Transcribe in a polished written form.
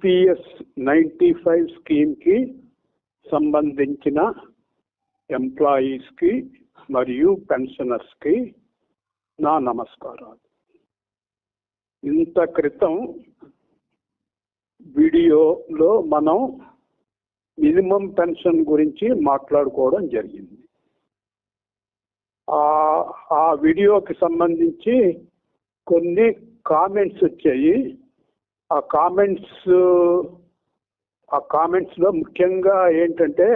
EPS 95 స్కీమ్కి సంబంధించిన ఎంప్లాయీస్కి మరియు పెన్షనర్స్కి నా నమస్కారాలు. ఇంత క్రితం వీడియోలో మనం మినిమం పెన్షన్ గురించి మాట్లాడుకోవడం జరిగింది. ఆ వీడియోకి సంబంధించి కొన్ని కామెంట్స్ వచ్చాయి. ఆ కామెంట్స్లో ముఖ్యంగా ఏంటంటే